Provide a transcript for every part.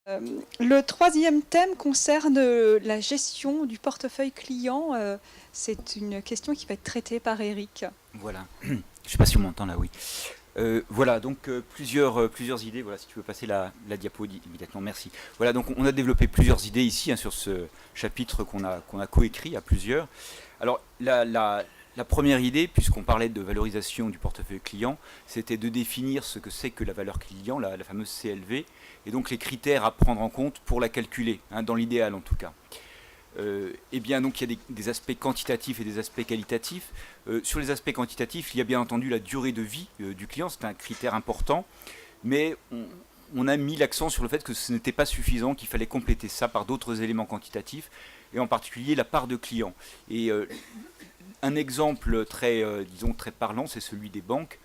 Le troisième thème concerne la gestion du portefeuille client. C'est une question qui va être traitée par Eric. Voilà. Je ne sais pas si on m'entend là, oui. Voilà, donc plusieurs idées. Voilà, si tu veux passer la diapo immédiatement, merci. Voilà, donc on a développé plusieurs idées ici sur ce chapitre qu'on a coécrit à plusieurs. Alors, la première idée, puisqu'on parlait de valorisation du portefeuille client, c'était de définir ce que c'est que la valeur client, la fameuse CLV, et donc les critères à prendre en compte pour la calculer, dans l'idéal en tout cas. Eh bien, donc il y a des aspects quantitatifs et des aspects qualitatifs. Sur les aspects quantitatifs, il y a bien entendu la durée de vie du client, c'est un critère important, mais on a mis l'accent sur le fait que ce n'était pas suffisant, qu'il fallait compléter ça par d'autres éléments quantitatifs, et en particulier la part de client. Et un exemple disons, très parlant, c'est celui des banques,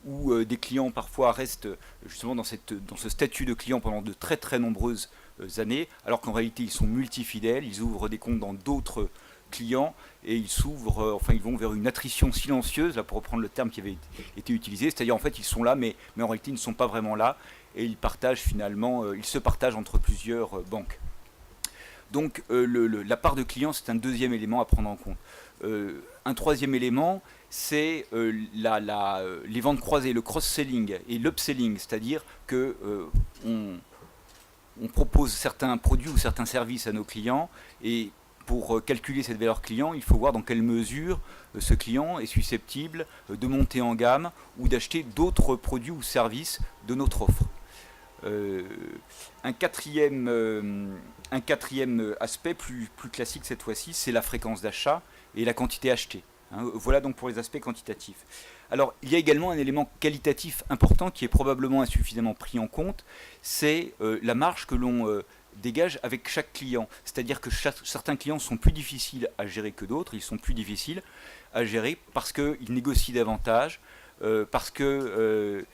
où des clients parfois restent justement dans ce statut de client pendant de très très nombreuses années, alors qu'en réalité ils sont multifidèles, ils ouvrent des comptes dans d'autres clients et ils vont vers une attrition silencieuse, là pour reprendre le terme qui avait été utilisé, c'est-à-dire en fait ils sont là mais en réalité ils ne sont pas vraiment là et ils se partagent entre plusieurs banques. Donc la part de clients, c'est un deuxième élément à prendre en compte. Un troisième élément, c'est les ventes croisées, le cross-selling et l'upselling, c'est-à-dire que on propose certains produits ou certains services à nos clients et pour calculer cette valeur client, il faut voir dans quelle mesure ce client est susceptible de monter en gamme ou d'acheter d'autres produits ou services de notre offre. Un quatrième aspect plus classique cette fois-ci, c'est la fréquence d'achat et la quantité achetée. Voilà donc pour les aspects quantitatifs. Alors il y a également un élément qualitatif important qui est probablement insuffisamment pris en compte, c'est la marge que l'on dégage avec chaque client. C'est-à-dire que certains clients sont plus difficiles à gérer que d'autres, ils sont plus difficiles à gérer parce qu'ils négocient davantage, parce qu'ils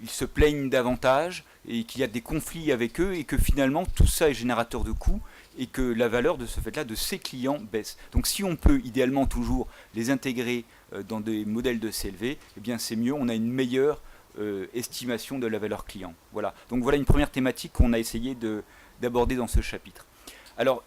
se plaignent davantage et qu'il y a des conflits avec eux et que finalement tout ça est générateur de coûts et que la valeur de ce fait-là de ces clients baisse. Donc si on peut idéalement toujours les intégrer dans des modèles de CLV, eh bien c'est mieux, on a une meilleure estimation de la valeur client. Voilà. Donc voilà une première thématique qu'on a essayé d'aborder dans ce chapitre. Alors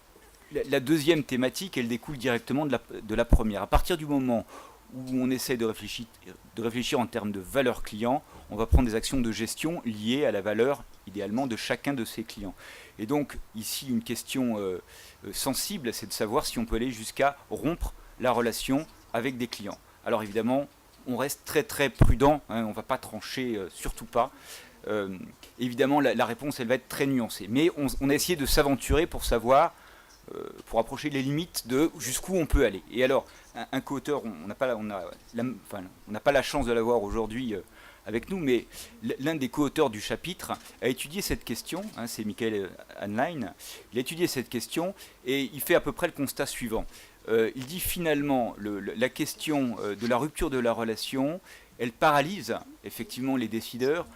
la deuxième thématique, elle découle directement de la première. À partir du moment où on essaie de réfléchir en termes de valeur client, on va prendre des actions de gestion liées à la valeur, idéalement, de chacun de ces clients. Et donc, ici, une question sensible, c'est de savoir si on peut aller jusqu'à rompre la relation avec des clients. Alors évidemment, on reste très très prudent, on ne va pas trancher, surtout pas. Évidemment, la réponse, elle va être très nuancée. Mais on a essayé de s'aventurer pour savoir, pour approcher les limites de jusqu'où on peut aller. Et alors, un co-auteur, on n'a pas la chance de l'avoir aujourd'hui avec nous, mais l'un des co-auteurs du chapitre a étudié cette question, c'est Michael Hanlein, il a étudié cette question et il fait à peu près le constat suivant. Il dit finalement, la question de la rupture de la relation, elle paralyse effectivement les décideurs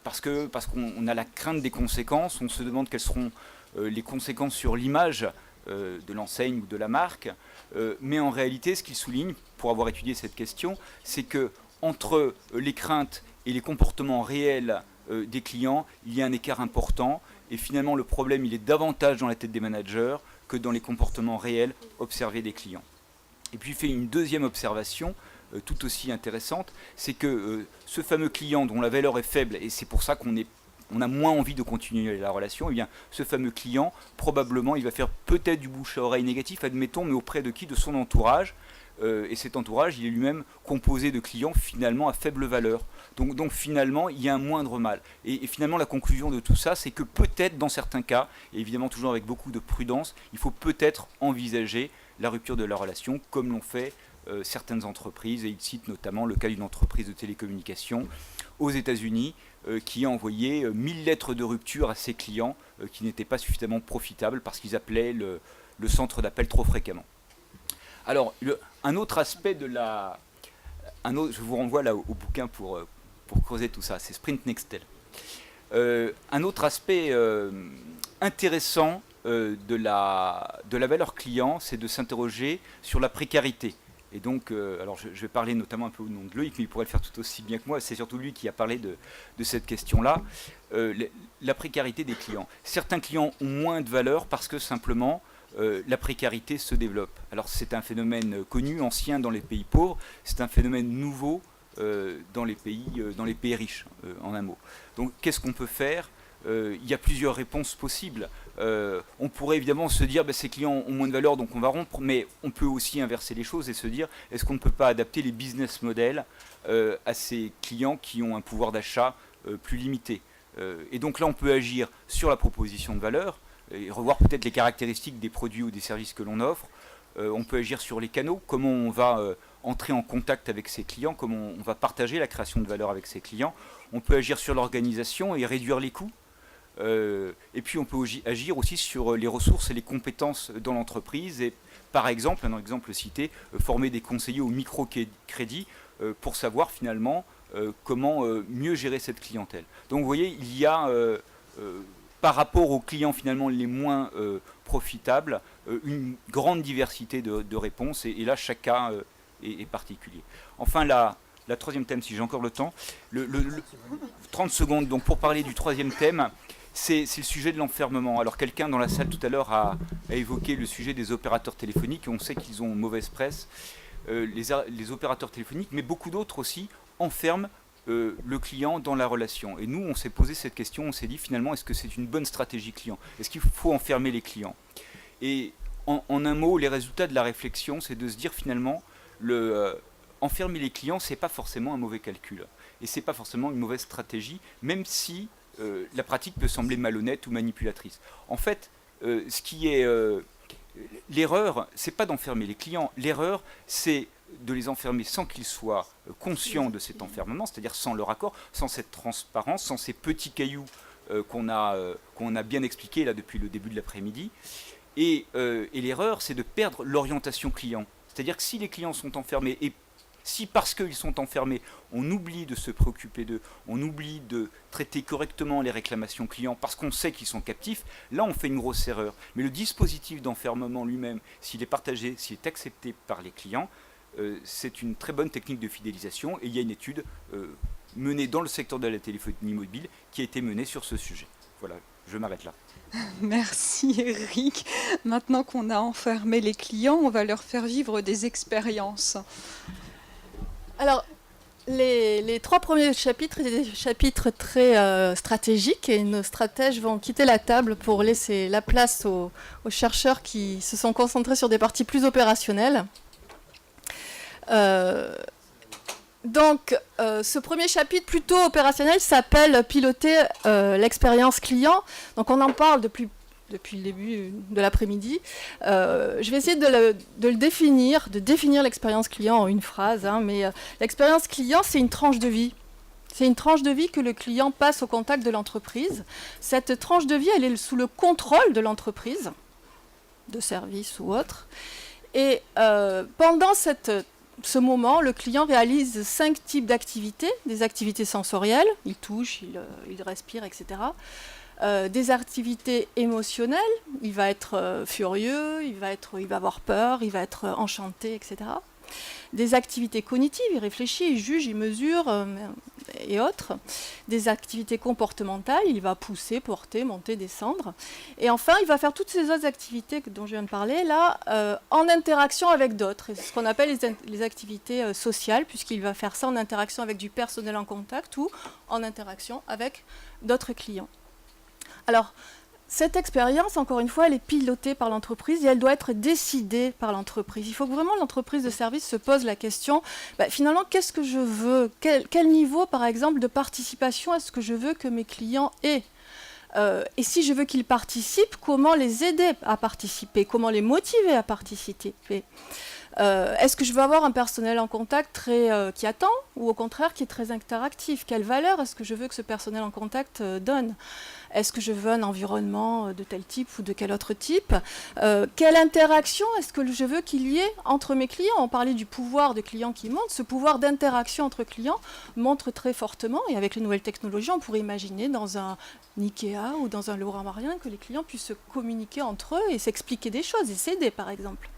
parce qu'on a la crainte des conséquences, on se demande quelles seront les conséquences sur l'image de l'enseigne ou de la marque, mais en réalité, ce qu'il souligne, pour avoir étudié cette question, c'est que entre les craintes et les comportements réels des clients, il y a un écart important, et finalement le problème, il est davantage dans la tête des managers que dans les comportements réels observés des clients. Et puis il fait une deuxième observation, tout aussi intéressante, c'est que ce fameux client dont la valeur est faible, et c'est pour ça on a moins envie de continuer la relation, et bien ce fameux client, probablement, il va faire peut-être du bouche à oreille négatif, admettons, mais auprès de qui? De son entourage. Et cet entourage, il est lui-même composé de clients finalement à faible valeur. Donc finalement, il y a un moindre mal. Et finalement, la conclusion de tout ça, c'est que peut-être dans certains cas, et évidemment toujours avec beaucoup de prudence, il faut peut-être envisager la rupture de la relation, comme l'ont fait certaines entreprises, et il cite notamment le cas d'une entreprise de télécommunications aux États-Unis qui a envoyé 1000 lettres de rupture à ses clients qui n'étaient pas suffisamment profitables parce qu'ils appelaient le centre d'appel trop fréquemment. Alors, un autre aspect je vous renvoie là au bouquin pour creuser tout ça, c'est Sprint Nextel. Un autre aspect intéressant de la valeur client, c'est de s'interroger sur la précarité Et donc, alors je vais parler notamment un peu au nom de Loïc, mais il pourrait le faire tout aussi bien que moi. C'est surtout lui qui a parlé de cette question-là. La précarité des clients. Certains clients ont moins de valeur parce que simplement la précarité se développe. Alors c'est un phénomène connu, ancien dans les pays pauvres. C'est un phénomène nouveau dans les pays riches, en un mot. Donc qu'est-ce qu'on peut faire ? Il y a plusieurs réponses possibles. On pourrait évidemment se dire ces clients ont moins de valeur donc on va rompre, mais on peut aussi inverser les choses et se dire est-ce qu'on ne peut pas adapter les business models à ces clients qui ont un pouvoir d'achat plus limité. Et donc là on peut agir sur la proposition de valeur et revoir peut-être les caractéristiques des produits ou des services que l'on offre. On peut agir sur les canaux, comment on va entrer en contact avec ses clients, comment on va partager la création de valeur avec ses clients. On peut agir sur l'organisation et réduire les coûts. Et puis on peut agir aussi sur les ressources et les compétences dans l'entreprise et par exemple, un exemple cité, former des conseillers au microcrédit pour savoir finalement comment mieux gérer cette clientèle. Donc vous voyez, il y a par rapport aux clients finalement les moins profitables une grande diversité de réponses et là chaque cas est particulier. Enfin la troisième thème, si j'ai encore le temps, 30 secondes donc pour parler du troisième thème. C'est le sujet de l'enfermement. Alors quelqu'un dans la salle tout à l'heure a évoqué le sujet des opérateurs téléphoniques. On sait qu'ils ont mauvaise presse, les opérateurs téléphoniques, mais beaucoup d'autres aussi enferment le client dans la relation. Et nous, on s'est posé cette question, on s'est dit finalement, est-ce que c'est une bonne stratégie client ? Est-ce qu'il faut enfermer les clients ? Et en un mot, les résultats de la réflexion, c'est de se dire finalement, enfermer les clients, c'est pas forcément un mauvais calcul. Et c'est pas forcément une mauvaise stratégie, même si la pratique peut sembler malhonnête ou manipulatrice. En fait, ce qui est l'erreur, c'est pas d'enfermer les clients. L'erreur, c'est de les enfermer sans qu'ils soient conscients de cet enfermement, c'est-à-dire sans leur accord, sans cette transparence, sans ces petits cailloux qu'on a bien expliqués là depuis le début de l'après-midi. Et l'erreur, c'est de perdre l'orientation client. C'est-à-dire que si les clients sont enfermés et si parce qu'ils sont enfermés, on oublie de se préoccuper d'eux, on oublie de traiter correctement les réclamations clients parce qu'on sait qu'ils sont captifs, là on fait une grosse erreur. Mais le dispositif d'enfermement lui-même, s'il est partagé, s'il est accepté par les clients, c'est une très bonne technique de fidélisation et il y a une étude menée dans le secteur de la téléphonie mobile qui a été menée sur ce sujet. Voilà, je m'arrête là. Merci Eric. Maintenant qu'on a enfermé les clients, on va leur faire vivre des expériences. Alors, les trois premiers chapitres étaient des chapitres très stratégiques et nos stratèges vont quitter la table pour laisser la place aux chercheurs qui se sont concentrés sur des parties plus opérationnelles. Donc, ce premier chapitre plutôt opérationnel s'appelle « Piloter l'expérience client ». Donc, on en parle depuis le début de l'après-midi. Je vais essayer de le définir, de définir l'expérience client en une phrase. Mais l'expérience client, c'est une tranche de vie. C'est une tranche de vie que le client passe au contact de l'entreprise. Cette tranche de vie, elle est sous le contrôle de l'entreprise, de service ou autre. Et pendant ce moment, le client réalise 5 types d'activités. Des activités sensorielles, il touche, il respire, etc. Des activités émotionnelles, il va être furieux, il va avoir peur, il va être enchanté, etc. Des activités cognitives, il réfléchit, il juge, il mesure, et autres. Des activités comportementales, il va pousser, porter, monter, descendre. Et enfin, il va faire toutes ces autres activités dont je viens de parler, là, en interaction avec d'autres. C'est ce qu'on appelle les activités sociales, puisqu'il va faire ça en interaction avec du personnel en contact ou en interaction avec d'autres clients. Alors, cette expérience, encore une fois, elle est pilotée par l'entreprise et elle doit être décidée par l'entreprise. Il faut que vraiment l'entreprise de service se pose la question, finalement, qu'est-ce que je veux ? Quel niveau, par exemple, de participation est-ce que je veux que mes clients aient ? Et si je veux qu'ils participent, comment les aider à participer ? Comment les motiver à participer ? Est-ce que je veux avoir un personnel en contact qui attend ou au contraire qui est très interactif ? Quelle valeur est-ce que je veux que ce personnel en contact donne ? Est-ce que je veux un environnement de tel type ou de quel autre type ? Quelle interaction est-ce que je veux qu'il y ait entre mes clients ? On parlait du pouvoir de clients qui monte. Ce pouvoir d'interaction entre clients montre très fortement. Et avec les nouvelles technologies, on pourrait imaginer dans un Ikea ou dans un Leroy Merlin que les clients puissent se communiquer entre eux et s'expliquer des choses et s'aider, par exemple.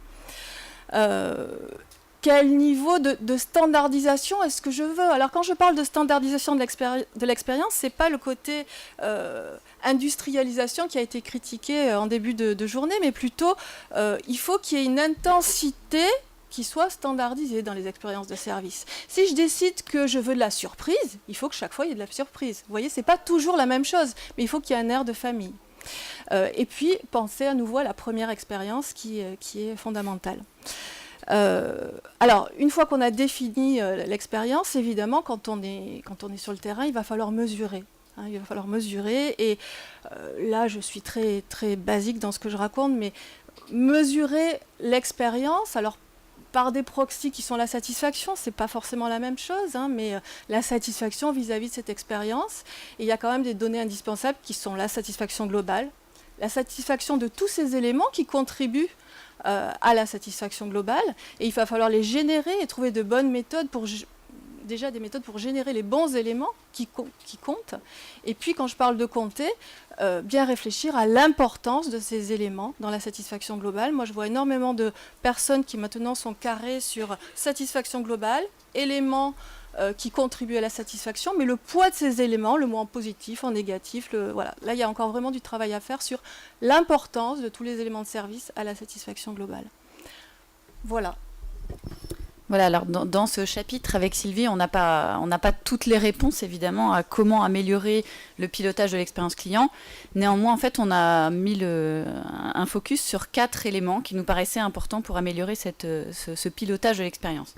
quel niveau de standardisation est-ce que je veux? Alors quand je parle de standardisation de l'expérience, ce n'est pas le côté industrialisation qui a été critiqué en début de journée, mais plutôt il faut qu'il y ait une intensité qui soit standardisée dans les expériences de service. Si je décide que je veux de la surprise, il faut que chaque fois il y ait de la surprise. Vous voyez, ce n'est pas toujours la même chose, mais il faut qu'il y ait un air de famille. Et puis, penser à nouveau à la première expérience qui est fondamentale. Alors, une fois qu'on a défini l'expérience, évidemment, quand on est sur le terrain, il va falloir mesurer. Il va falloir mesurer. Et là, je suis très, très basique dans ce que je raconte, mais mesurer l'expérience, alors par des proxys qui sont la satisfaction, c'est pas forcément la même chose, mais la satisfaction vis-à-vis de cette expérience. Et il y a quand même des données indispensables qui sont la satisfaction globale, la satisfaction de tous ces éléments qui contribuent à la satisfaction globale, et il va falloir les générer et trouver de bonnes méthodes déjà des méthodes pour générer les bons éléments qui comptent. Et puis quand je parle de compter, bien réfléchir à l'importance de ces éléments dans la satisfaction globale. Moi je vois énormément de personnes qui maintenant sont carrées sur satisfaction globale, éléments qui contribuent à la satisfaction, mais le poids de ces éléments, le mot en positif, en négatif, voilà. Là il y a encore vraiment du travail à faire sur l'importance de tous les éléments de service à la satisfaction globale. Voilà. Voilà, alors dans ce chapitre avec Sylvie, on n'a pas toutes les réponses évidemment à comment améliorer le pilotage de l'expérience client. Néanmoins, en fait, on a mis un focus sur 4 éléments qui nous paraissaient importants pour améliorer ce pilotage de l'expérience.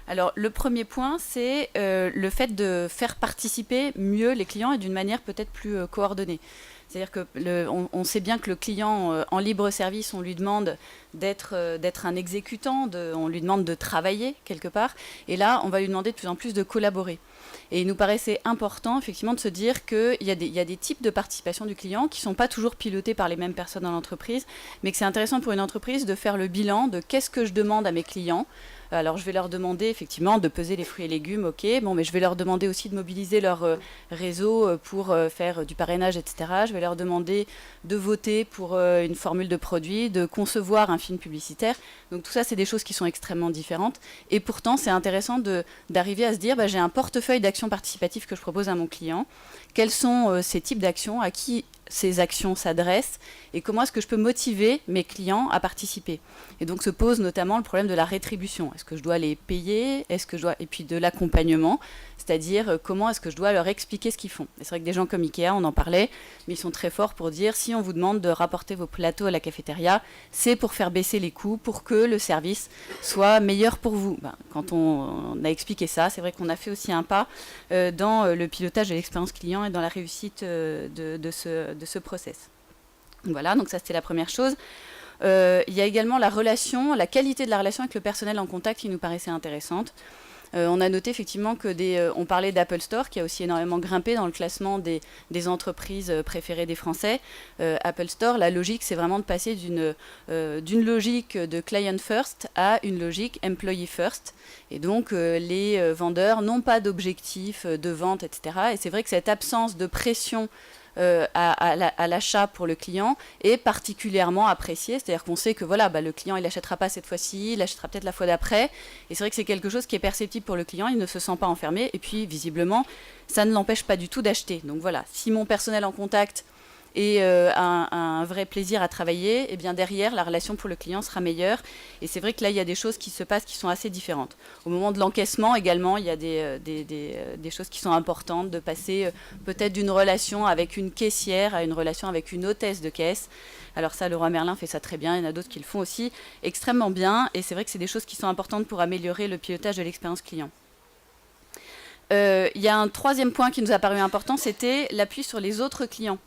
Alors, le premier point, c'est le fait de faire participer mieux les clients et d'une manière peut-être plus coordonnée. C'est-à-dire qu'on sait bien que le client, en libre service, on lui demande d'être un exécutant, on lui demande de travailler quelque part. Et là, on va lui demander de plus en plus de collaborer. Et il nous paraissait important, effectivement, de se dire qu'il y a des types de participation du client qui ne sont pas toujours pilotés par les mêmes personnes dans l'entreprise, mais que c'est intéressant pour une entreprise de faire le bilan de qu'est-ce que je demande à mes clients. Alors, je vais leur demander, effectivement, de peser les fruits et légumes, ok. Bon, mais je vais leur demander aussi de mobiliser leur réseau pour faire du parrainage, etc. Je vais leur demander de voter pour une formule de produit, de concevoir un film publicitaire. Donc, tout ça, c'est des choses qui sont extrêmement différentes. Et pourtant, c'est intéressant d'arriver à se dire, j'ai un portefeuille d'actions participatives que je propose à mon client. Quels sont ces types d'actions, à qui ces actions s'adressent et comment est-ce que je peux motiver mes clients à participer. Et donc se pose notamment le problème de la rétribution. Est-ce que je dois les payer? Et puis de l'accompagnement, c'est-à-dire comment est-ce que je dois leur expliquer ce qu'ils font. Et c'est vrai que des gens comme Ikea, on en parlait, mais ils sont très forts pour dire si on vous demande de rapporter vos plateaux à la cafétéria, c'est pour faire baisser les coûts, pour que le service soit meilleur pour vous. Quand on a expliqué ça, c'est vrai qu'on a fait aussi un pas dans le pilotage de l'expérience client et dans la réussite de ce process. Voilà, donc ça c'était la première chose. Il y a également la qualité de la relation avec le personnel en contact qui nous paraissait intéressante. On a noté effectivement que on parlait d'Apple Store qui a aussi énormément grimpé dans le classement des entreprises préférées des Français. Apple Store, la logique c'est vraiment de passer d'une logique de client first à une logique employee first. Et donc les vendeurs n'ont pas d'objectif de vente, etc. Et c'est vrai que cette absence de pression à l'achat pour le client est particulièrement apprécié, c'est-à-dire qu'on sait que le client il n'achètera pas cette fois-ci, il achètera peut-être la fois d'après, et c'est vrai que c'est quelque chose qui est perceptible pour le client, il ne se sent pas enfermé, et puis visiblement ça ne l'empêche pas du tout d'acheter. Donc voilà, si mon personnel en contact et un vrai plaisir à travailler, et bien derrière, la relation pour le client sera meilleure. Et c'est vrai que là, il y a des choses qui se passent qui sont assez différentes. Au moment de l'encaissement, également, il y a des choses qui sont importantes, de passer peut-être d'une relation avec une caissière à une relation avec une hôtesse de caisse. Alors ça, Leroy Merlin fait ça très bien, il y en a d'autres qui le font aussi extrêmement bien. Et c'est vrai que c'est des choses qui sont importantes pour améliorer le pilotage de l'expérience client. Il y a un troisième point qui nous a paru important, c'était l'appui sur les autres clients.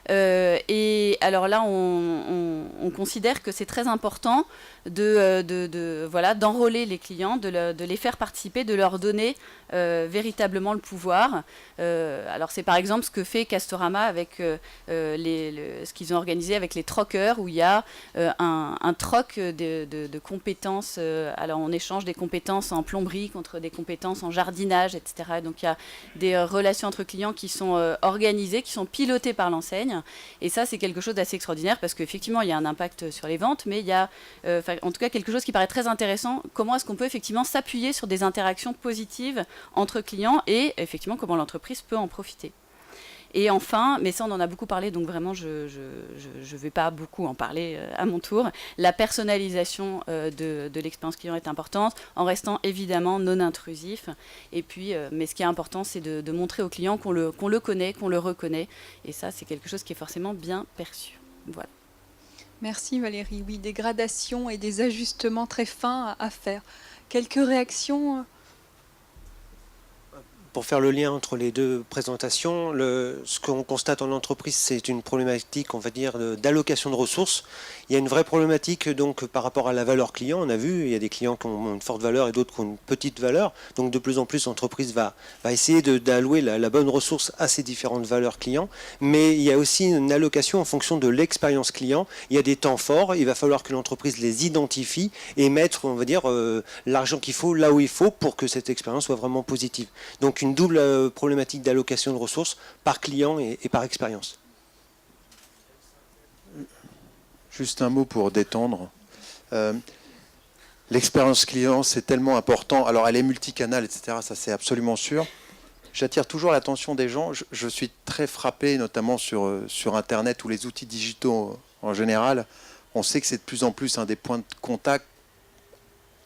Et alors là, on considère que c'est très important d'enrôler les clients, de les faire participer, de leur donner véritablement le pouvoir. Alors c'est par exemple ce que fait Castorama avec ce qu'ils ont organisé avec les troqueurs, où il y a un troc de compétences. Alors on échange des compétences en plomberie contre des compétences en jardinage, etc. Donc il y a des relations entre clients qui sont organisées, qui sont pilotées par l'enseigne. Et ça, c'est quelque chose d'assez extraordinaire parce qu'effectivement, il y a un impact sur les ventes, mais il y a en tout cas quelque chose qui paraît très intéressant. Comment est-ce qu'on peut effectivement s'appuyer sur des interactions positives entre clients et effectivement comment l'entreprise peut en profiter. Et enfin, mais ça on en a beaucoup parlé, donc vraiment je vais pas beaucoup en parler à mon tour, la personnalisation de l'expérience client est importante, en restant évidemment non intrusif. Et puis, mais ce qui est important, c'est de montrer au client qu'on le connaît, qu'on le reconnaît. Et ça, c'est quelque chose qui est forcément bien perçu. Voilà. Merci Valérie. Oui, des gradations et des ajustements très fins à faire. Quelques réactions? Pour faire le lien entre les deux présentations, ce qu'on constate en entreprise, c'est une problématique, on va dire, d'allocation de ressources. Il y a une vraie problématique donc par rapport à la valeur client. On a vu, il y a des clients qui ont une forte valeur et d'autres qui ont une petite valeur. Donc de plus en plus, l'entreprise va essayer d'allouer la bonne ressource à ces différentes valeurs clients. Mais il y a aussi une allocation en fonction de l'expérience client. Il y a des temps forts. Il va falloir que l'entreprise les identifie et mettre, on va dire, l'argent qu'il faut là où il faut pour que cette expérience soit vraiment positive. Donc une double problématique d'allocation de ressources par client et par expérience. Juste un mot pour détendre. L'expérience client, c'est tellement important. Alors, elle est multicanale, etc. Ça, c'est absolument sûr. J'attire toujours l'attention des gens. Je suis très frappé, notamment sur Internet ou les outils digitaux en général. On sait que c'est de plus en plus un des points de contact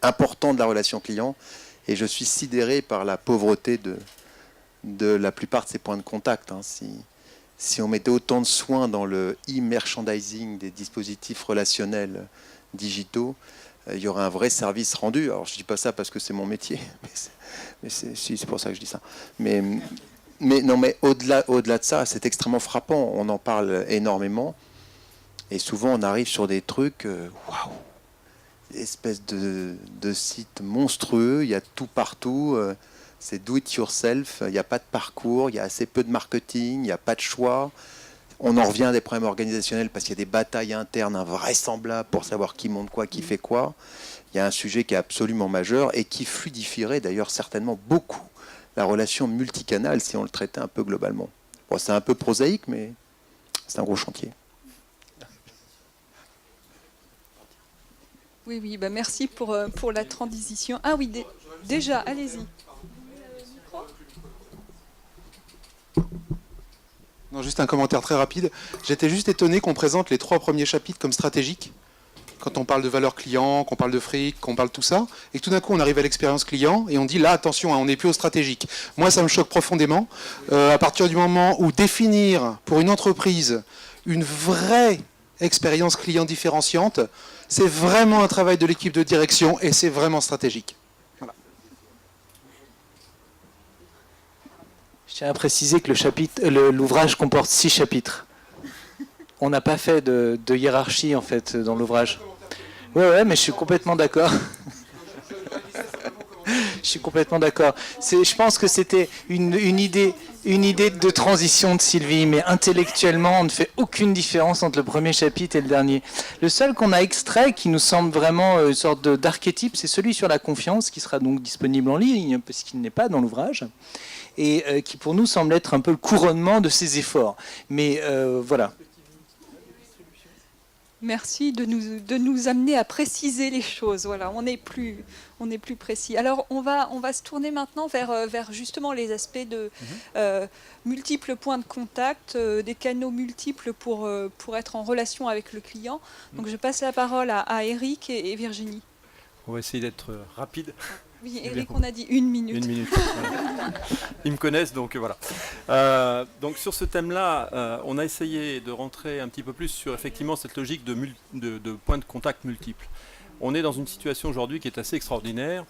importants de la relation client. Et je suis sidéré par la pauvreté de la plupart de ces points de contact. Si on mettait autant de soins dans le e-merchandising des dispositifs relationnels digitaux, il y aurait un vrai service rendu. Alors je ne dis pas ça parce que c'est mon métier, mais c'est pour ça que je dis ça. Mais au-delà de ça, c'est extrêmement frappant. On en parle énormément. Et souvent, on arrive sur des trucs, waouh, des espèces de sites monstrueux. Il y a tout partout. C'est do it yourself, il n'y a pas de parcours, il y a assez peu de marketing, il n'y a pas de choix. On en revient à des problèmes organisationnels parce qu'il y a des batailles internes invraisemblables pour savoir qui monte quoi, qui fait quoi. Il y a un sujet qui est absolument majeur et qui fluidifierait d'ailleurs certainement beaucoup la relation multicanale si on le traitait un peu globalement. Bon, c'est un peu prosaïque, mais c'est un gros chantier. Oui, bah merci pour la transition. Ah oui, déjà, allez-y. Non, juste un commentaire très rapide. J'étais juste étonné qu'on présente les 3 premiers chapitres comme stratégiques. Quand on parle de valeur client, qu'on parle de fric, qu'on parle de tout ça. Et que tout d'un coup, on arrive à l'expérience client et on dit là, attention, on n'est plus au stratégique. Moi, ça me choque profondément. À partir du moment où définir pour une entreprise une vraie expérience client différenciante, c'est vraiment un travail de l'équipe de direction et c'est vraiment stratégique. Je tiens à préciser que l'ouvrage comporte 6 chapitres. On n'a pas fait de hiérarchie en fait dans l'ouvrage. Ouais, mais je suis complètement d'accord. Je suis complètement d'accord. Je pense que c'était une idée de transition de Sylvie, mais intellectuellement, on ne fait aucune différence entre le premier chapitre et le dernier. Le seul qu'on a extrait, qui nous semble vraiment une sorte d'archétype, c'est celui sur la confiance, qui sera donc disponible en ligne, parce qu'il n'est pas dans l'ouvrage, et qui pour nous semble être un peu le couronnement de ces efforts. Mais voilà. Merci de nous amener à préciser les choses. Voilà, on est plus précis. Alors, on va se tourner maintenant vers justement les aspects de multiples points de contact, des canaux multiples pour être en relation avec le client. Donc, je passe la parole à Eric et Virginie. On va essayer d'être rapide. Oui, Eric, on a dit 1 minute. 1 minute. Voilà. Ils me connaissent, donc voilà. Donc sur ce thème-là, on a essayé de rentrer un petit peu plus sur effectivement cette logique de points de contact multiples. On est dans une situation aujourd'hui qui est assez extraordinaire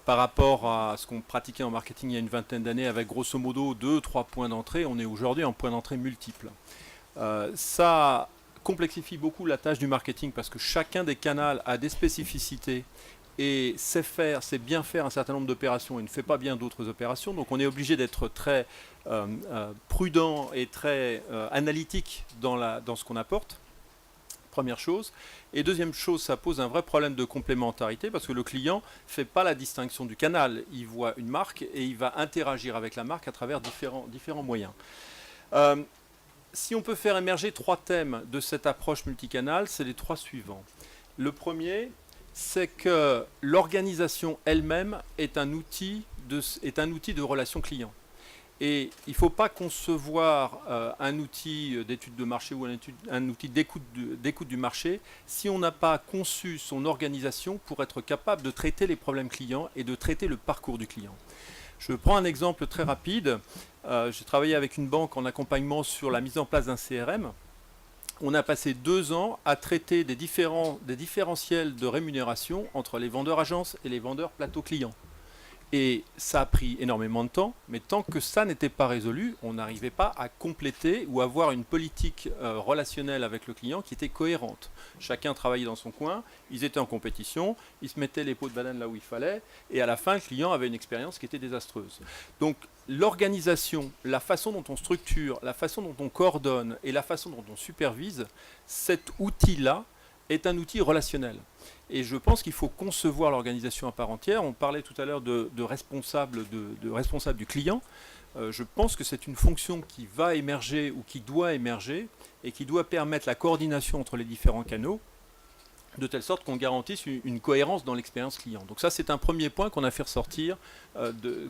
par rapport à ce qu'on pratiquait en marketing il y a une vingtaine d'années avec grosso modo 2-3 points d'entrée. On est aujourd'hui en points d'entrée multiples. Ça complexifie beaucoup la tâche du marketing parce que chacun des canaux a des spécificités et sait bien faire un certain nombre d'opérations et ne fait pas bien d'autres opérations. Donc on est obligé d'être très prudent et très analytique dans ce qu'on apporte. Première chose. Et deuxième chose, ça pose un vrai problème de complémentarité parce que le client ne fait pas la distinction du canal. Il voit une marque et il va interagir avec la marque à travers différents moyens. si on peut faire émerger 3 thèmes de cette approche multicanale, c'est les 3 suivants. Le premier, c'est que l'organisation elle-même est un outil de relation client. Et il ne faut pas concevoir un outil d'étude de marché ou un outil d'écoute du marché si on n'a pas conçu son organisation pour être capable de traiter les problèmes clients et de traiter le parcours du client. Je prends un exemple très rapide. J'ai travaillé avec une banque en accompagnement sur la mise en place d'un CRM. On a passé 2 ans à traiter des différentiels de rémunération entre les vendeurs agences et les vendeurs plateau clients. Et ça a pris énormément de temps, mais tant que ça n'était pas résolu, on n'arrivait pas à compléter ou avoir une politique relationnelle avec le client qui était cohérente. Chacun travaillait dans son coin, ils étaient en compétition, ils se mettaient les pots de banane là où il fallait, et à la fin, le client avait une expérience qui était désastreuse. Donc l'organisation, la façon dont on structure, la façon dont on coordonne et la façon dont on supervise, cet outil-là est un outil relationnel. Et je pense qu'il faut concevoir l'organisation à part entière. On parlait tout à l'heure de responsable du client. Je pense que c'est une fonction qui va émerger ou qui doit émerger et qui doit permettre la coordination entre les différents canaux de telle sorte qu'on garantisse une cohérence dans l'expérience client. Donc ça, c'est un premier point qu'on a fait ressortir,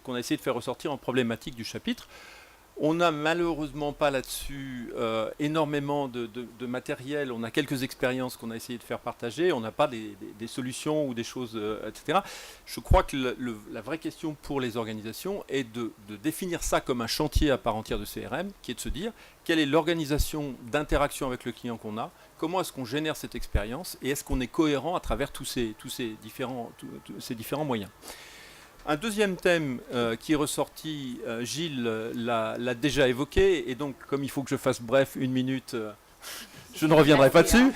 qu'on a essayé de faire ressortir en problématique du chapitre. On n'a malheureusement pas là-dessus énormément de matériel. On a quelques expériences qu'on a essayé de faire partager. On n'a pas des solutions ou des choses, etc. Je crois que la vraie question pour les organisations est de définir ça comme un chantier à part entière de CRM, qui est de se dire quelle est l'organisation d'interaction avec le client qu'on a, comment est-ce qu'on génère cette expérience et est-ce qu'on est cohérent à travers tous ces différents moyens. Un deuxième thème qui est ressorti, Gilles l'a déjà évoqué, et donc comme il faut que je fasse bref, 1 minute, je ne reviendrai pas dessus.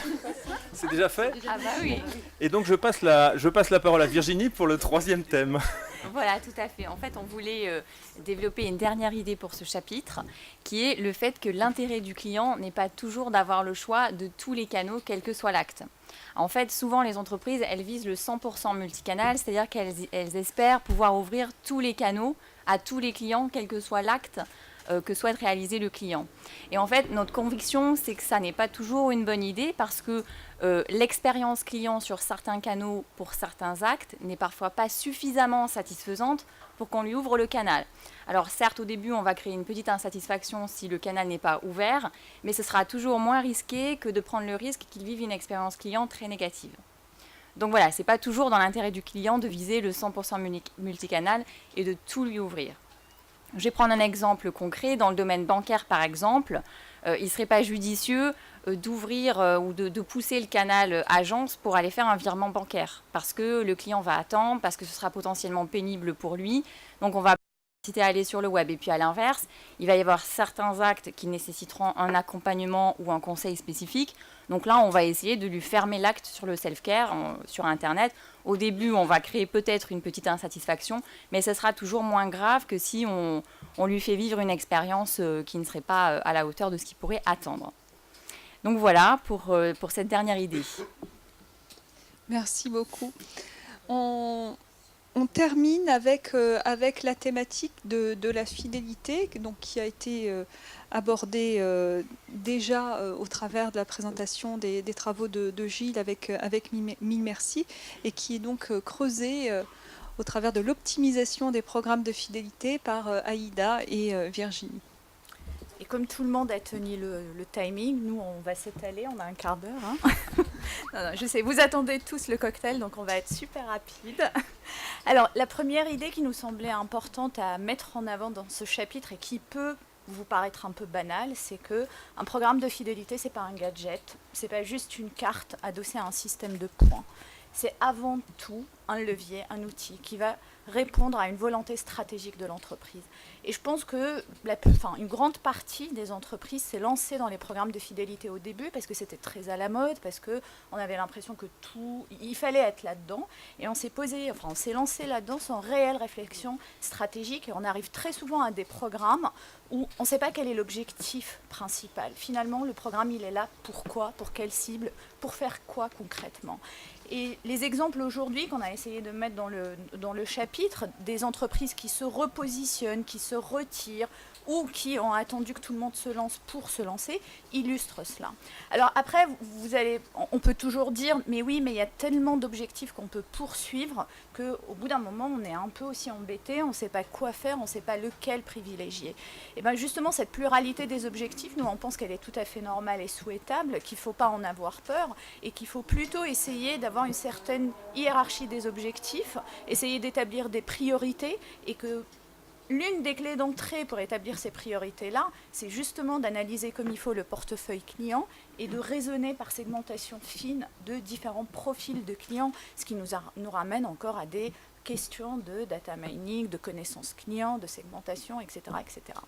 C'est déjà fait ? Ah bah oui. Et donc je passe la parole à Virginie pour le 3e thème. Voilà, tout à fait. En fait, on voulait développer une dernière idée pour ce chapitre, qui est le fait que l'intérêt du client n'est pas toujours d'avoir le choix de tous les canaux, quel que soit l'acte. En fait, souvent, les entreprises, elles visent le 100% multicanal, c'est-à-dire qu'elles espèrent pouvoir ouvrir tous les canaux à tous les clients, quel que soit l'acte que souhaite réaliser le client. Et en fait, notre conviction, c'est que ça n'est pas toujours une bonne idée parce que l'expérience client sur certains canaux pour certains actes n'est parfois pas suffisamment satisfaisante pour qu'on lui ouvre le canal. Alors certes, au début, on va créer une petite insatisfaction si le canal n'est pas ouvert, mais ce sera toujours moins risqué que de prendre le risque qu'il vive une expérience client très négative. Donc voilà, ce n'est pas toujours dans l'intérêt du client de viser le 100% multicanal et de tout lui ouvrir. Je vais prendre un exemple concret. Dans le domaine bancaire, par exemple, il ne serait pas judicieux d'ouvrir ou de pousser le canal agence pour aller faire un virement bancaire parce que le client va attendre, parce que ce sera potentiellement pénible pour lui. Donc on va inciter à aller sur le web. Et puis à l'inverse, il va y avoir certains actes qui nécessiteront un accompagnement ou un conseil spécifique. Donc là, on va essayer de lui fermer l'acte sur le self-care, sur Internet. Au début, on va créer peut-être une petite insatisfaction, mais ce sera toujours moins grave que si on lui fait vivre une expérience qui ne serait pas à la hauteur de ce qu'il pourrait attendre. Donc voilà pour cette dernière idée. Merci beaucoup. On termine avec la thématique de la fidélité, donc, qui a été abordée déjà au travers de la présentation des travaux de Gilles avec Mille merci, et qui est donc creusée au travers de l'optimisation des programmes de fidélité par Aïda et Virginie. Et comme tout le monde a tenu le timing, nous, on va s'étaler, on a un quart d'heure. Hein. Non, je sais, vous attendez tous le cocktail, donc on va être super rapide. Alors, la première idée qui nous semblait importante à mettre en avant dans ce chapitre et qui peut vous paraître un peu banale, c'est qu'un programme de fidélité, c'est pas un gadget, c'est pas juste une carte adossée à un système de points. C'est avant tout un levier, un outil qui va répondre à une volonté stratégique de l'entreprise. Et je pense que une grande partie des entreprises s'est lancée dans les programmes de fidélité au début parce que c'était très à la mode, parce qu'on avait l'impression que il fallait être là-dedans. Et on s'est lancé là-dedans sans réelle réflexion stratégique. Et on arrive très souvent à des programmes où on ne sait pas quel est l'objectif principal. Finalement, le programme, il est là. Pourquoi ? Pour quelle cible ? Pour faire quoi concrètement ? Et les exemples aujourd'hui qu'on a essayé de mettre dans le chapitre, des entreprises qui se repositionnent, qui se retirent, ou qui ont attendu que tout le monde se lance pour se lancer, illustrent cela. Alors après, on peut toujours dire, mais oui, mais il y a tellement d'objectifs qu'on peut poursuivre qu'au bout d'un moment, on est un peu aussi embêté, on ne sait pas quoi faire, on ne sait pas lequel privilégier. Et bien justement, cette pluralité des objectifs, nous, on pense qu'elle est tout à fait normale et souhaitable, qu'il ne faut pas en avoir peur, et qu'il faut plutôt essayer d'avoir une certaine hiérarchie des objectifs, essayer d'établir des priorités, et que l'une des clés d'entrée pour établir ces priorités-là, c'est justement d'analyser comme il faut le portefeuille client et de raisonner par segmentation fine de différents profils de clients, ce qui nous ramène encore à des questions de data mining, de connaissances clients, de segmentation, etc., etc.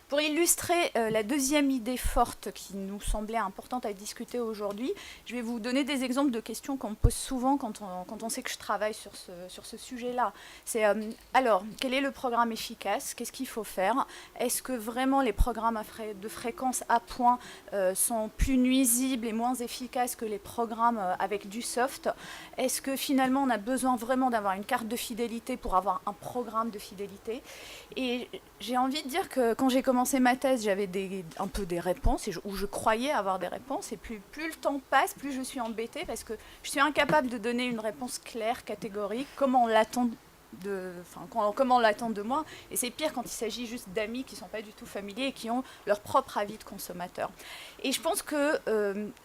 Pour illustrer la deuxième idée forte qui nous semblait importante à discuter aujourd'hui, je vais vous donner des exemples de questions qu'on me pose souvent quand on sait que je travaille sur ce sujet-là. C'est alors, quel est le programme efficace? Qu'est-ce qu'il faut faire? Est-ce que vraiment les programmes de fréquence à point sont plus nuisibles et moins efficaces que les programmes avec du soft? Est-ce que finalement on a besoin vraiment d'avoir une carte de fidélité pour avoir un programme de fidélité? Et j'ai envie de dire que quand j'ai commencé ma thèse, j'avais un peu des réponses, où je croyais avoir des réponses, et plus le temps passe, plus je suis embêtée, parce que je suis incapable de donner une réponse claire, catégorique, comment on l'attend de moi, et c'est pire quand il s'agit juste d'amis qui ne sont pas du tout familiers et qui ont leur propre avis de consommateur. Et je pense que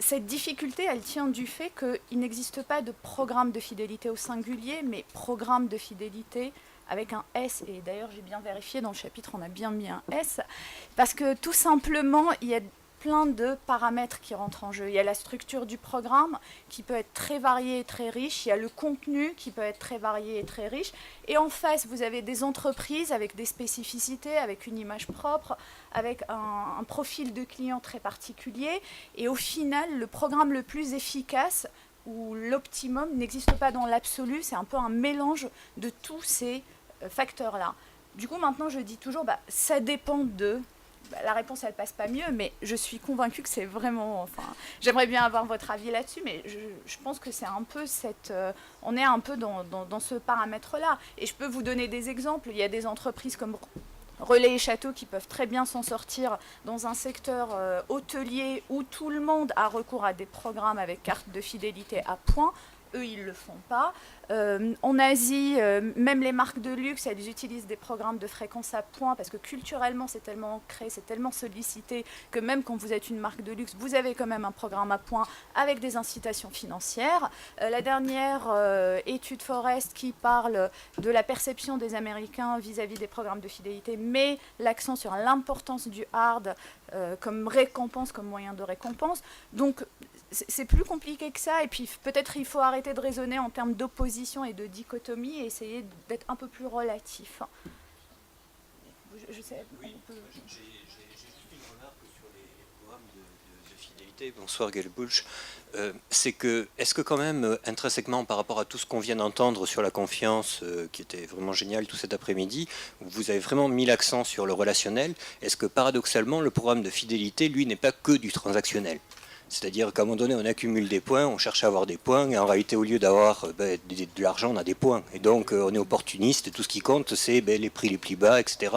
cette difficulté, elle tient du fait qu'il n'existe pas de programme de fidélité au singulier, mais programme de fidélité avec un S, et d'ailleurs j'ai bien vérifié, dans le chapitre on a bien mis un S, parce que tout simplement il y a plein de paramètres qui rentrent en jeu. Il y a la structure du programme qui peut être très variée et très riche, il y a le contenu qui peut être très varié et très riche, et en face vous avez des entreprises avec des spécificités, avec une image propre, avec un profil de client très particulier, et au final le programme le plus efficace où l'optimum n'existe pas dans l'absolu, c'est un peu un mélange de tous ces facteurs-là. Du coup, maintenant, je dis toujours, ça dépend de... la réponse, elle passe pas mieux, mais je suis convaincue que c'est vraiment... Enfin, j'aimerais bien avoir votre avis là-dessus, mais je pense que c'est un peu on est un peu dans ce paramètre-là. Et je peux vous donner des exemples. Il y a des entreprises comme Relais et Château qui peuvent très bien s'en sortir dans un secteur hôtelier où tout le monde a recours à des programmes avec carte de fidélité à point. Eux, ils ne le font pas. En Asie, même les marques de luxe, elles utilisent des programmes de fréquence à point parce que culturellement, c'est tellement ancré, c'est tellement sollicité que même quand vous êtes une marque de luxe, vous avez quand même un programme à point avec des incitations financières. La dernière étude Forest qui parle de la perception des Américains vis-à-vis des programmes de fidélité met l'accent sur l'importance du hard comme récompense, comme moyen de récompense. Donc, c'est plus compliqué que ça, et puis peut-être il faut arrêter de raisonner en termes d'opposition et de dichotomie et essayer d'être un peu plus relatif. Je sais, oui, j'ai juste une remarque sur les programmes de fidélité. Bonsoir Gaël Bulch. C'est que, est-ce que quand même, intrinsèquement, par rapport à tout ce qu'on vient d'entendre sur la confiance, qui était vraiment génial tout cet après-midi, vous avez vraiment mis l'accent sur le relationnel, est-ce que paradoxalement, le programme de fidélité, lui, n'est pas que du transactionnel ? C'est-à-dire qu'à un moment donné, on accumule des points, on cherche à avoir des points, et en réalité, au lieu d'avoir de l'argent, on a des points. Et donc, on est opportuniste, et tout ce qui compte, c'est les prix les plus bas, etc.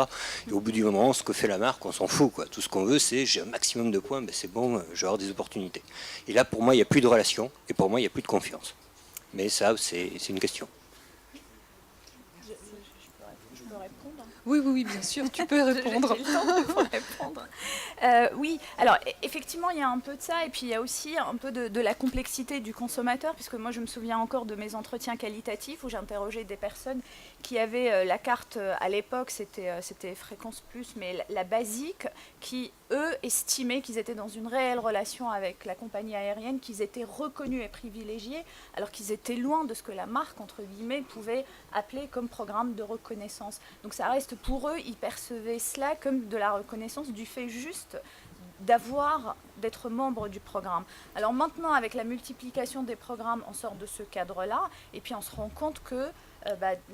Et au bout du moment, ce que fait la marque, on s'en fout, quoi. Tout ce qu'on veut, c'est j'ai un maximum de points, c'est bon, je vais avoir des opportunités. Et là, pour moi, il n'y a plus de relation, et pour moi, il n'y a plus de confiance. Mais ça, c'est une question. Je peux répondre ? Oui, bien sûr, tu peux répondre. J'ai le temps pour répondre. Oui, alors effectivement, il y a un peu de ça, et puis il y a aussi un peu de la complexité du consommateur, puisque moi, je me souviens encore de mes entretiens qualitatifs où j'interrogeais des personnes qui avaient la carte, à l'époque, c'était Fréquence Plus, mais la basique, qui, eux, estimaient qu'ils étaient dans une réelle relation avec la compagnie aérienne, qu'ils étaient reconnus et privilégiés, alors qu'ils étaient loin de ce que la marque, entre guillemets, pouvait appeler comme programme de reconnaissance. Donc ça reste pour eux, ils percevaient cela comme de la reconnaissance du fait juste d'être membre du programme. Alors maintenant, avec la multiplication des programmes, on sort de ce cadre-là, et puis on se rend compte que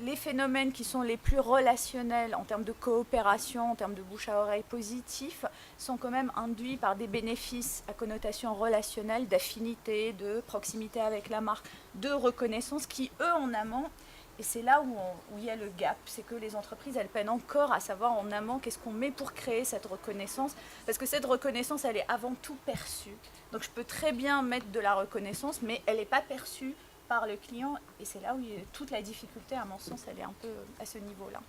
les phénomènes qui sont les plus relationnels en termes de coopération, en termes de bouche à oreille positif, sont quand même induits par des bénéfices à connotation relationnelle, d'affinité, de proximité avec la marque, de reconnaissance, qui, eux, en amont, Et c'est là où il y a le gap, c'est que les entreprises, elles peinent encore à savoir en amont qu'est-ce qu'on met pour créer cette reconnaissance. Parce que cette reconnaissance, elle est avant tout perçue. Donc je peux très bien mettre de la reconnaissance, mais elle n'est pas perçue par le client. Et c'est là où il y a toute la difficulté, à mon sens, elle est un peu à ce niveau-là.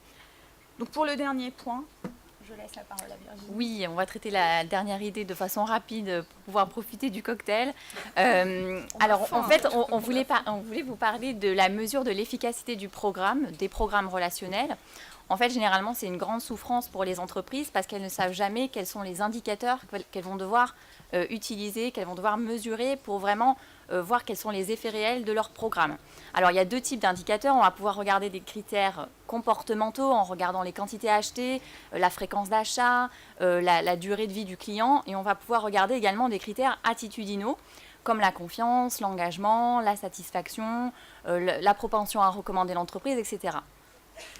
Donc pour le dernier point, je laisse la parole à Virginie. Oui, on va traiter la dernière idée de façon rapide pour pouvoir profiter du cocktail. Alors, en fait, on voulait vous parler de la mesure de l'efficacité du programme, des programmes relationnels. En fait, généralement, c'est une grande souffrance pour les entreprises parce qu'elles ne savent jamais quels sont les indicateurs qu'elles vont devoir utiliser, qu'elles vont devoir mesurer pour vraiment voir quels sont les effets réels de leur programme. Alors, il y a deux types d'indicateurs. On va pouvoir regarder des critères comportementaux en regardant les quantités achetées, la fréquence d'achat, la durée de vie du client. Et on va pouvoir regarder également des critères attitudinaux comme la confiance, l'engagement, la satisfaction, la propension à recommander l'entreprise, etc.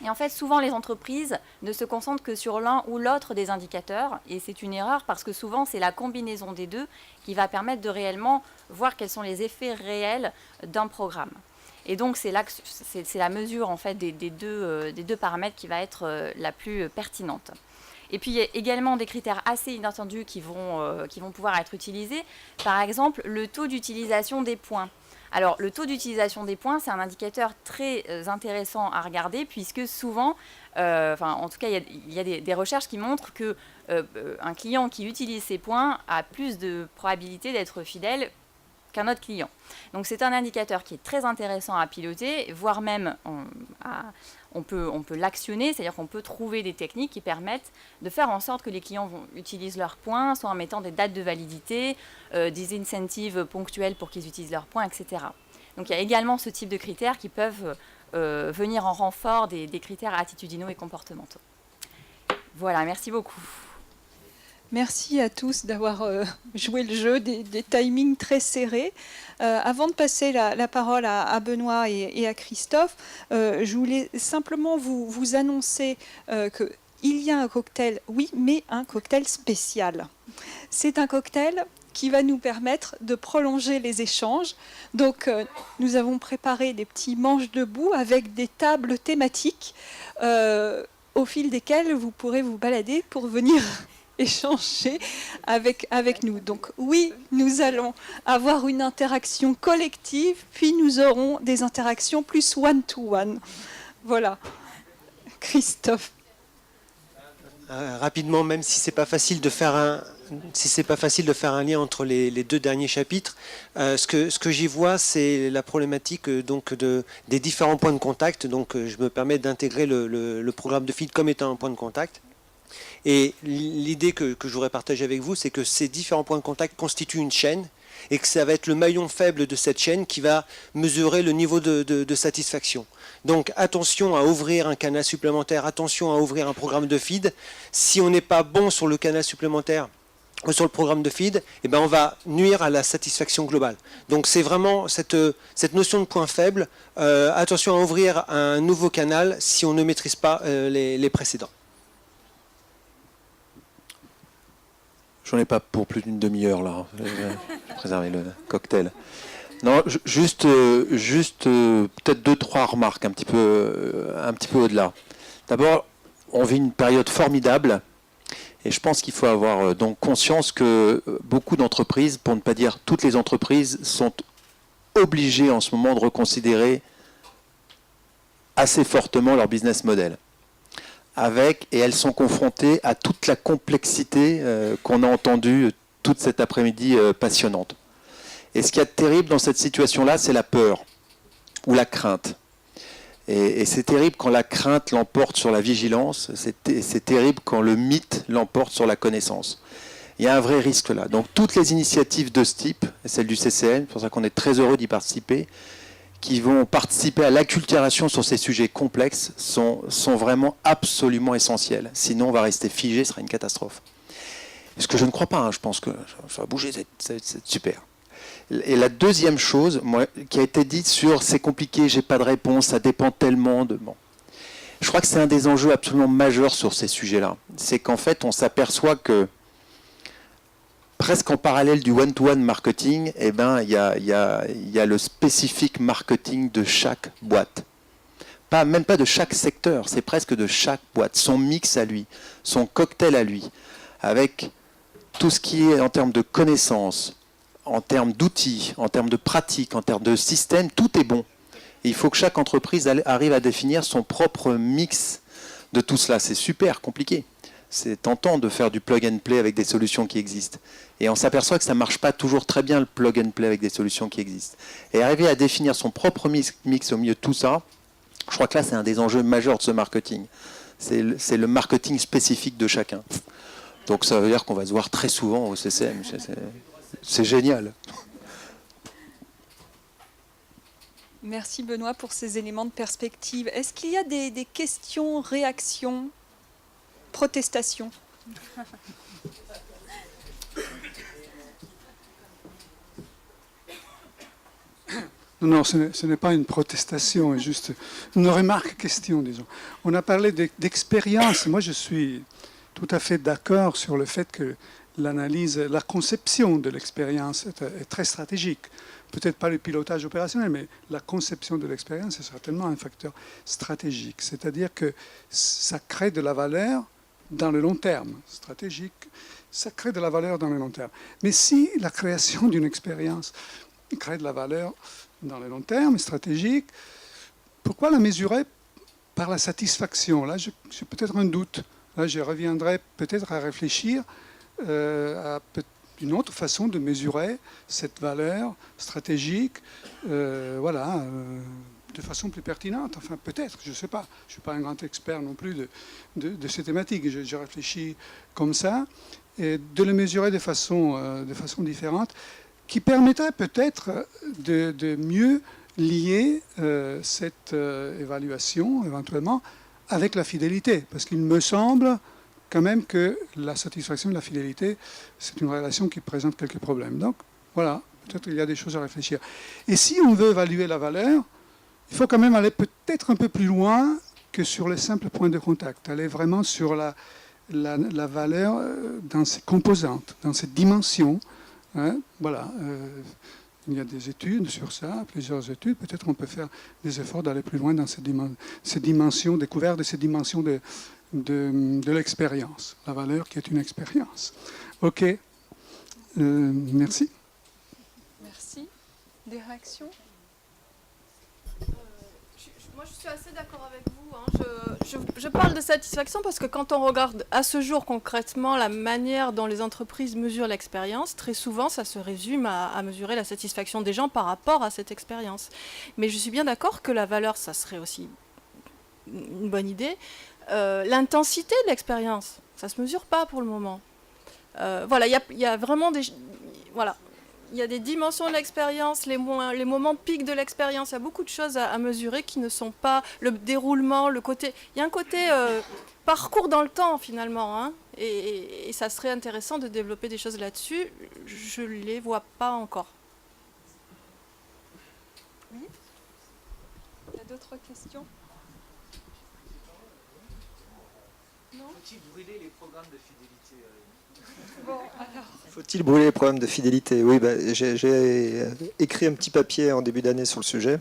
Et en fait, souvent, les entreprises ne se concentrent que sur l'un ou l'autre des indicateurs. Et c'est une erreur parce que souvent, c'est la combinaison des deux qui va permettre de réellement voir quels sont les effets réels d'un programme. Et donc, c'est la mesure en fait, des deux paramètres qui va être la plus pertinente. Et puis, il y a également des critères assez inattendus qui vont pouvoir être utilisés. Par exemple, le taux d'utilisation des points. Alors, le taux d'utilisation des points, c'est un indicateur très intéressant à regarder puisque souvent, en tout cas, il y a des recherches qui montrent qu'un client qui utilise ses points a plus de probabilité d'être fidèle qu'un autre client. Donc, c'est un indicateur qui est très intéressant à piloter, voire même on peut l'actionner, c'est-à-dire qu'on peut trouver des techniques qui permettent de faire en sorte que les clients utilisent leurs points, soit en mettant des dates de validité, des incentives ponctuels pour qu'ils utilisent leurs points, etc. Donc il y a également ce type de critères qui peuvent venir en renfort des critères attitudinaux et comportementaux. Voilà, merci beaucoup. Merci à tous d'avoir joué le jeu, des timings très serrés. Avant de passer la parole à Benoît et à Christophe, je voulais simplement vous annoncer qu'il y a un cocktail, oui, mais un cocktail spécial. C'est un cocktail qui va nous permettre de prolonger les échanges. Donc, nous avons préparé des petits manches debout avec des tables thématiques au fil desquelles vous pourrez vous balader pour venir échanger avec nous. Donc oui, nous allons avoir une interaction collective, puis nous aurons des interactions plus one-to-one. Voilà. Christophe. Rapidement, même si c'est pas facile de faire un lien entre les deux derniers chapitres, ce que j'y vois, c'est la problématique des différents points de contact. Donc je me permets d'intégrer le programme de feed comme étant un point de contact. Et l'idée que je voudrais partager avec vous, c'est que ces différents points de contact constituent une chaîne et que ça va être le maillon faible de cette chaîne qui va mesurer le niveau de satisfaction. Donc attention à ouvrir un canal supplémentaire, attention à ouvrir un programme de feed. Si on n'est pas bon sur le canal supplémentaire ou sur le programme de feed, eh ben on va nuire à la satisfaction globale. Donc c'est vraiment cette notion de point faible. Attention à ouvrir un nouveau canal si on ne maîtrise pas les précédents. J'en ai pas pour plus d'une demi-heure là. Je vais préserver le cocktail. Non, juste peut-être 2-3 remarques un petit peu au-delà. D'abord, on vit une période formidable et je pense qu'il faut avoir donc conscience que beaucoup d'entreprises, pour ne pas dire toutes les entreprises, sont obligées en ce moment de reconsidérer assez fortement leur business model. Et elles sont confrontées à toute la complexité qu'on a entendue toute cet après-midi passionnante. Et ce qu'il y a de terrible dans cette situation-là, c'est la peur ou la crainte. Et c'est terrible quand la crainte l'emporte sur la vigilance, c'est terrible quand le mythe l'emporte sur la connaissance. Il y a un vrai risque là. Donc toutes les initiatives de ce type, et celle du CCN, c'est pour ça qu'on est très heureux d'y participer, qui vont participer à l'acculturation sur ces sujets complexes sont vraiment absolument essentiels. Sinon, on va rester figé, ce sera une catastrophe. Ce que je ne crois pas, je pense que ça va bouger, c'est super. Et la deuxième chose qui a été dite sur « c'est compliqué, j'ai pas de réponse, ça dépend tellement de... » Bon. Je crois que c'est un des enjeux absolument majeurs sur ces sujets-là. C'est qu'en fait, on s'aperçoit que presque en parallèle du one-to-one marketing, il y a le spécifique marketing de chaque boîte. même pas de chaque secteur, c'est presque de chaque boîte, son mix à lui, son cocktail à lui, avec tout ce qui est en termes de connaissances, en termes d'outils, en termes de pratiques, en termes de système, tout est bon. Et il faut que chaque entreprise arrive à définir son propre mix de tout cela. C'est super compliqué. C'est tentant de faire du plug and play avec des solutions qui existent. Et on s'aperçoit que ça ne marche pas toujours très bien le plug and play avec des solutions qui existent. Et arriver à définir son propre mix au milieu de tout ça, je crois que là c'est un des enjeux majeurs de ce marketing. C'est le marketing spécifique de chacun. Donc ça veut dire qu'on va se voir très souvent au CCM. C'est génial. Merci Benoît pour ces éléments de perspective. Est-ce qu'il y a des questions, réactions, protestations? Non, ce n'est pas une protestation, c'est juste une remarque, question, disons. On a parlé d'expérience. Moi, je suis tout à fait d'accord sur le fait que l'analyse, la conception de l'expérience est très stratégique. Peut-être pas le pilotage opérationnel, mais la conception de l'expérience est certainement un facteur stratégique. C'est-à-dire que ça crée de la valeur dans le long terme. Stratégique, ça crée de la valeur dans le long terme. Mais si la création d'une expérience crée de la valeur dans le long terme, stratégique, pourquoi la mesurer par la satisfaction? Là, j'ai peut-être un doute. Là, je reviendrai peut-être à réfléchir à une autre façon de mesurer cette valeur stratégique, de façon plus pertinente. Enfin, peut-être, je ne sais pas. Je ne suis pas un grand expert non plus de ces thématiques. Je réfléchis comme ça, et de le mesurer de façon différente, qui permettrait peut-être de mieux lier cette évaluation, éventuellement, avec la fidélité. Parce qu'il me semble quand même que la satisfaction et la fidélité, c'est une relation qui présente quelques problèmes. Donc, voilà, peut-être qu'il y a des choses à réfléchir. Et si on veut évaluer la valeur, il faut quand même aller peut-être un peu plus loin que sur les simples points de contact. Aller vraiment sur la valeur dans ses composantes, dans ses dimensions. Hein, voilà. Il y a des études sur ça, plusieurs études. Peut-être on peut faire des efforts d'aller plus loin dans ces dimensions, découverte de ces dimensions de l'expérience. La valeur qui est une expérience. OK. Merci. Merci. Des réactions? Moi, je suis assez d'accord avec vous. Je parle de satisfaction parce que quand on regarde à ce jour concrètement la manière dont les entreprises mesurent l'expérience, très souvent, ça se résume à mesurer la satisfaction des gens par rapport à cette expérience. Mais je suis bien d'accord que la valeur, ça serait aussi une bonne idée. L'intensité de l'expérience, ça ne se mesure pas pour le moment. Voilà, il y a vraiment des... Voilà. Il y a des dimensions de l'expérience, les moments pics de l'expérience. Il y a beaucoup de choses à mesurer qui ne sont pas le déroulement, le côté... Il y a un côté parcours dans le temps, finalement. Hein, et ça serait intéressant de développer des choses là-dessus. Je ne les vois pas encore. Oui. Il y a d'autres questions? Non. Faut-il brûler les programmes de fidélité? Bon, alors... Faut-il brûler les programmes de fidélité? Oui, j'ai écrit un petit papier en début d'année sur le sujet.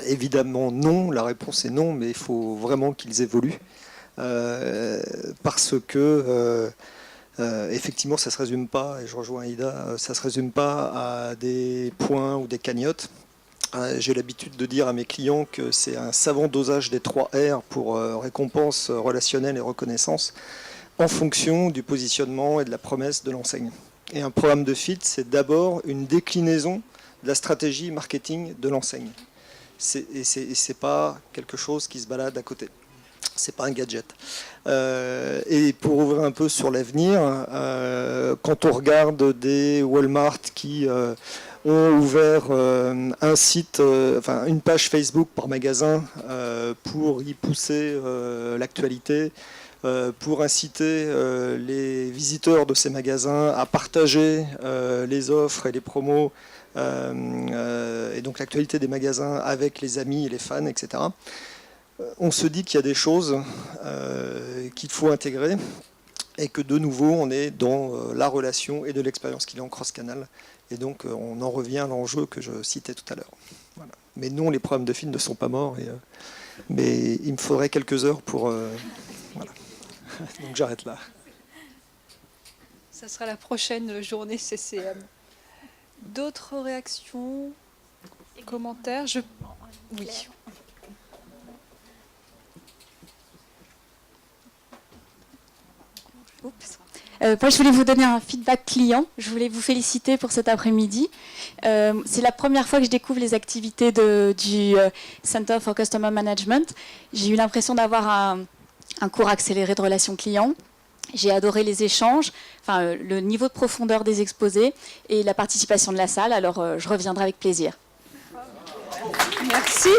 Évidemment non, la réponse est non, mais il faut vraiment qu'ils évoluent. Parce que, effectivement, ça ne se résume pas, et je rejoins Aïda, ça ne se résume pas à des points ou des cagnottes. J'ai l'habitude de dire à mes clients que c'est un savant dosage des 3 R pour récompense relationnelle et reconnaissance, en fonction du positionnement et de la promesse de l'enseigne. Et un programme de FIT, c'est d'abord une déclinaison de la stratégie marketing de l'enseigne. Et c'est pas quelque chose qui se balade à côté. C'est pas un gadget. Et pour ouvrir un peu sur l'avenir, quand on regarde des Walmart qui ont ouvert un site, une page Facebook par magasin pour y pousser l'actualité, pour inciter les visiteurs de ces magasins à partager les offres et les promos et donc l'actualité des magasins avec les amis et les fans, etc. On se dit qu'il y a des choses qu'il faut intégrer et que de nouveau on est dans la relation et de l'expérience client cross-canal et donc on en revient à l'enjeu que je citais tout à l'heure. Voilà. Mais non, les programmes de films ne sont pas morts. Mais il me faudrait quelques heures pour... voilà. Donc j'arrête là. Ça sera la prochaine journée CCM. D'autres réactions, commentaires? Oui. Moi, je voulais vous donner un feedback client. Je voulais vous féliciter pour cet après-midi. C'est la première fois que je découvre les activités du Center for Customer Management. J'ai eu l'impression d'avoir un cours accéléré de relations clients. J'ai adoré les échanges, le niveau de profondeur des exposés et la participation de la salle. Alors, je reviendrai avec plaisir. Merci.